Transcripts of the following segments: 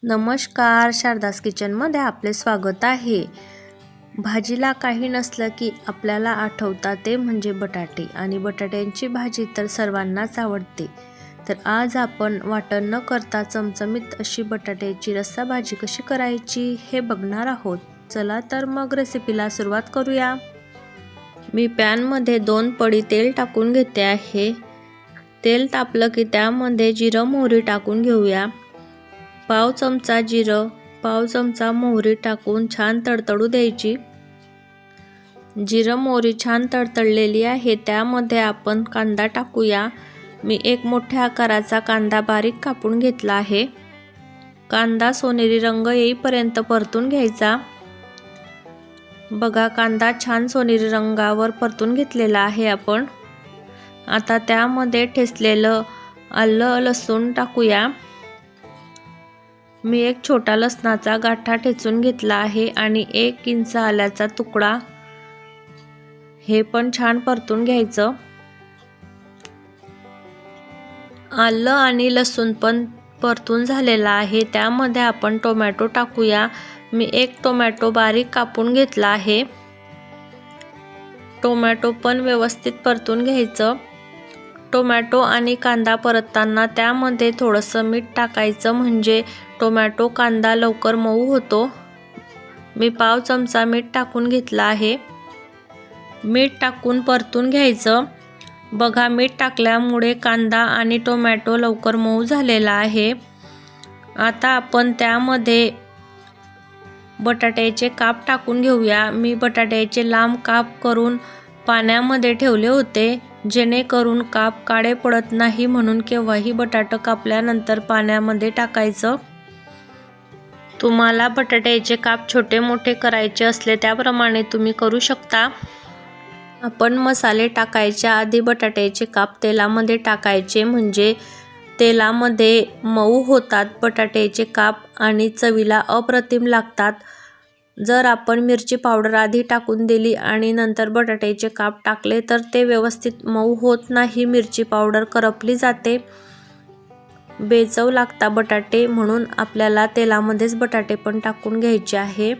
नमस्कार, शारदास किचनमध्ये आपले स्वागत आहे। भाजीला काही नसलं की आपल्याला आठवतात ते म्हणजे बटाटे आणि बटाट्यांची भाजी तर सर्वांनाच आवडते। तर आज आपण वाटण न करता चमचमीत अशी बटाट्याची रस्सा भाजी कशी करायची हे बघणार आहोत। चला तर मग रेसिपीला सुरुवात करूया। मी पॅनमध्ये 2 पडी तेल टाकून घेते आहे। तेल तापलं की त्यामध्ये जिरं मोहरी टाकून घेऊया। पाव चमचा जिरं, पाव चमचा मोहरी टाकून छान तडतडू द्यायची। जिरं मोहरी छान तडतडलेली आहे, त्यामध्ये आपण कांदा टाकूया। मी एक मोठ्या आकाराचा कांदा बारीक कापून घेतला आहे। कांदा सोनेरी रंग येईपर्यंत परतून घ्यायचा। बघा, कांदा छान सोनेरी रंगावर परतून घेतलेला आहे आपण। आता त्यामध्ये ठेचलेलं आलं लसूण टाकूया। मी एक छोटा लसणाचा गाठा ठेचून घेतला आहे आणि 1 इंच आल्याचा तुकडा, हे पण छान परतून घ्यायचं। आलं आणि लसूण पण परतून झालेला आहे, त्यामध्ये आपण टोमॅटो टाकूया। मी 1 टोमॅटो बारीक कापून घेतला आहे। टोमॅटो पण व्यवस्थित परतून घ्यायचं। टोमॅटो आणि कांदा परतताना त्यामध्ये थोडंसं मीठ टाकायचं, म्हणजे टोमॅटो कांदा लवकर मऊ होतो। मी पाव चमचा मीठ टाकून घेतला आहे। मीठ टाकून परतून घ्यायचं। बघा, मीठ टाकल्यामुळे कांदा आणि टोमॅटो लवकर मऊ झालेला आहे। आता आपण त्यामध्ये बटाट्याचे काप टाकून घेऊया। मी बटाट्याचे लांब काप करून पाण्यामध्ये ठेवले होते, जेणेकरून काप काळे पडत नाही, म्हणून केव्हाही बटाटा कापल्यानंतर पाण्यामध्ये टाकायचं। तुम्हाला बटाट्याचे काप छोटे मोठे करायचे असले त्याप्रमाणे तुम्ही करू शकता। आपण मसाले टाकायच्या आधी बटाट्याचे काप तेलामध्ये टाकायचे, म्हणजे तेलामध्ये मऊ होतात बटाट्याचे काप आणि चवीला अप्रतिम लागतात। जर आपण मिरची पावडर आधी टाकून दिली आणि नंतर बटाट्याचे काप टाकले तर ते व्यवस्थित मऊ होत नाही, मिरची पावडर करपली जाते, बेचव लागतात बटाटे, म्हणून आपल्याला तेलामध्येच बटाटे पण टाकून घ्यायचे आहे।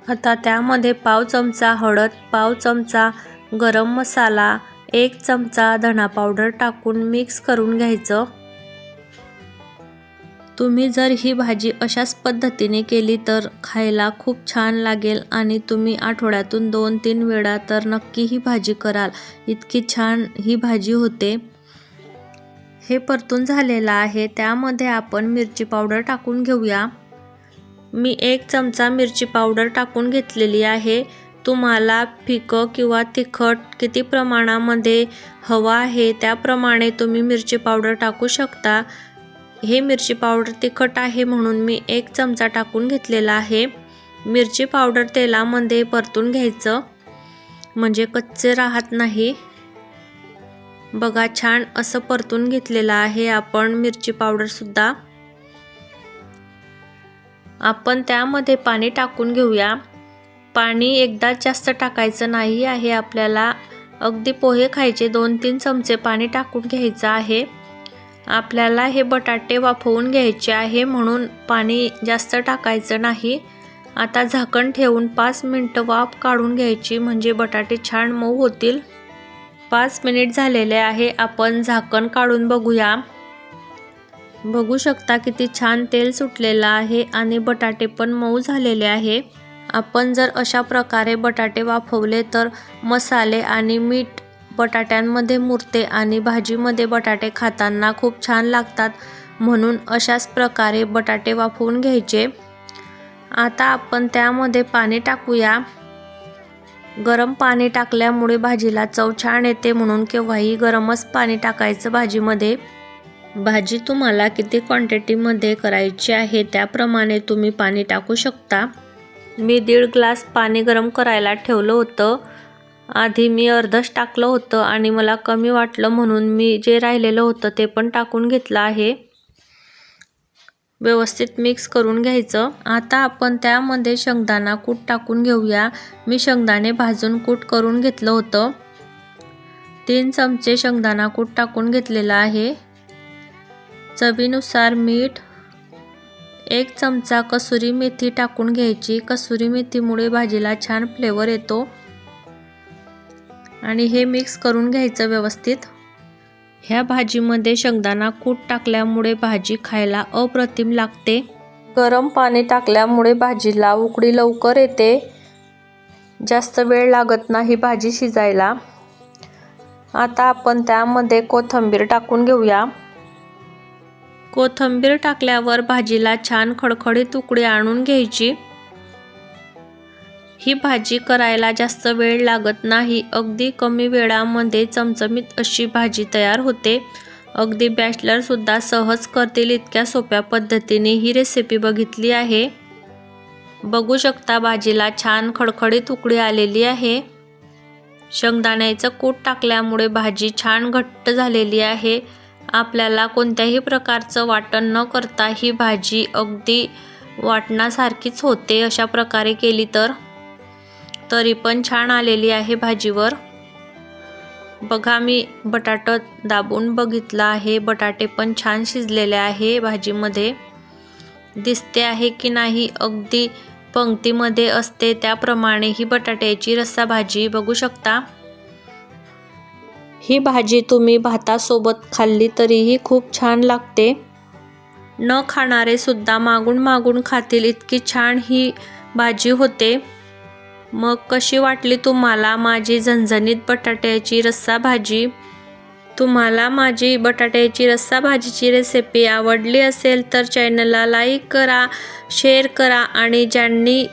आता त्यामध्ये पाव चमचा हळद, पाव चमचा गरम मसाला, 1 चमचा धना पावडर टाकून मिक्स करून घ्यायचं। तुम्ही जर ही भाजी अशाच पद्धतीने केली तर खायला खूप छान लागेल आणि तुम्ही आठवड्यातून 2-3 वेळा तर नक्की ही भाजी कराल, इतकी छान ही भाजी होते। हे परतून झालेलं आहे, त्यामध्ये आपण मिरची पावडर टाकून घेऊया। मी 1 चमचा मिरची पावडर टाकून घेतलेली आहे। तुम्हाला फिकं किंवा तिखट किती प्रमाणामध्ये हवा आहे त्याप्रमाणे तुम्ही मिरची पावडर टाकू शकता। हे मिरची पावडर तिखट आहे म्हणून मी 1 चमचा टाकून घेतलेला आहे। मिरची पावडर तेलामध्ये परतून घ्यायचं, म्हणजे कच्चे राहत नाही। बघा, छान असं परतून घेतलेलं आहे आपण मिरची पावडर सुद्धा। आपण त्यामध्ये पाणी टाकून घेऊया। पाणी एकदाच जास्त टाकायचं नाही आहे आपल्याला, अगदी पोहे खायचे 2-3 चमचे पाणी टाकून घ्यायचं आहे। आपल्याला हे बटाटे वाफवून घ्यायचे आहे, म्हणून पाणी जास्त टाकायचं नाही। आता झाकण ठेवून 5 मिनिटं वाफ काढून घ्यायची, म्हणजे बटाटे छान मऊ होतील। 5 मिनिट झालेले आहे, आपण झाकण काढून बघूया। बघू शकता किती छान तेल सुटलेलं आहे आणि बटाटे पण मऊ झालेले आहे। आपण जर अशा प्रकारे बटाटे वाफवले तर मसाले आणि मीठ बटाट्यांमध्ये मुरते आणि भाजीमध्ये बटाटे खाताना खूप छान लागतात, म्हणून अशाच प्रकारे बटाटे वाफवून घ्यायचे। आता आपण त्यामध्ये पाणी टाकूया। गरम पाणी टाकल्यामुळे भाजीला चव छान येते, म्हणून केव्हाही गरमच पाणी टाकायचं भाजीमध्ये। भाजी तुम्हाला किती क्वांटिटीमध्ये करायची आहे त्याप्रमाणे तुम्ही पाणी टाकू शकता। मी 1.5 ग्लास पाणी गरम करायला ठेवलं होतं। आधी मी अर्धच टाकलं होतं आणि मला कमी वाटलं, म्हणून मी जे राहिलेलं होतं ते पण टाकून घेतलं आहे। व्यवस्थित मिक्स करून घ्यायचं। आता आपण त्यामध्ये शेंगदाणा कूट टाकून घेऊया। मी शेंगदाणे भाजून कूट करून घेतलं होतं। 3 चमचे शेंगदाणा कूट टाकून घेतलेला आहे। चवीनुसार मीठ, 1 चमचा कसुरी मेथी टाकून घ्यायची। कसुरी मेथीमुळे भाजीला छान फ्लेवर येतो आणि हे मिक्स करून घ्यायचं व्यवस्थित। ह्या भाजीमध्ये शेंगदाणा कूट टाकल्यामुळे भाजी खायला अप्रतिम लागते। गरम पाणी टाकल्यामुळे भाजीला उकळी लवकर येते, जास्त वेळ लागत नाही भाजी शिजायला। आता आपण त्यामध्ये कोथिंबीर टाकून घेऊया। कोथिंबीर टाकल्यावर भाजीला छान खडखडीत उकळी आणून घ्यायची। ही भाजी करायला जास्त वेळ लागत नाही, अगदी कमी वेळामध्ये चमचमीत अशी भाजी तयार होते। अगदी बॅचलर सुद्धा सहज करतील इतक्या सोप्या पद्धतीने ही रेसिपी बघितली आहे। बघू शकता भाजीला छान खडखडीत उकळी आलेली आहे। शेंगदाण्याचं कूट टाकल्यामुळे भाजी छान घट्ट झालेली आहे। आपल्याला कोणत्याही प्रकारचं वाटण न करता ही भाजी अगदी वाटणासारखीच होते अशा प्रकारे केली तर। तरी पण छान आलेली आहे भाजीवर। बघा मी बटाटा दाबून बघितला आहे, बटाटे पण छान शिजलेले आहे भाजीमध्ये। दिसते आहे की नाही, अगदी पंक्तीमध्ये असते त्याप्रमाणे ही बटाट्याची रस्सा भाजी बघू शकता। ही भाजी तुम्ही भातासोबत खाल्ली तरीही खूप छान लागते। न खाणारे सुद्धा मागून मागून खातील इतकी छान ही भाजी होते। मग कशी वाटली तुम्हाला माझी झणझणीत बटाट्याची रस्सा भाजी? तुम्हाला माझी बटाट्याची रस्सा भाजीची रेसिपी आवडली असेल तर चॅनलला लाईक करा, शेअर करा आणि ज्यांनी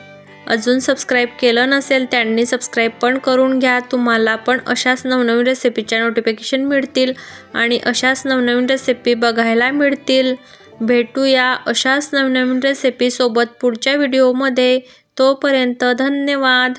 अजून सबस्क्राईब केलं नसेल त्यांनी सबस्क्राईब पण करून घ्या। तुम्हाला पण अशाच नवनवीन रेसिपीच्या नोटिफिकेशन मिळतील आणि अशाच नवनवीन रेसिपी बघायला मिळतील। भेटूया अशाच नवनवीन रेसिपी सोबत पुढच्या व्हिडिओमध्ये। तोपर्यंत धन्यवाद।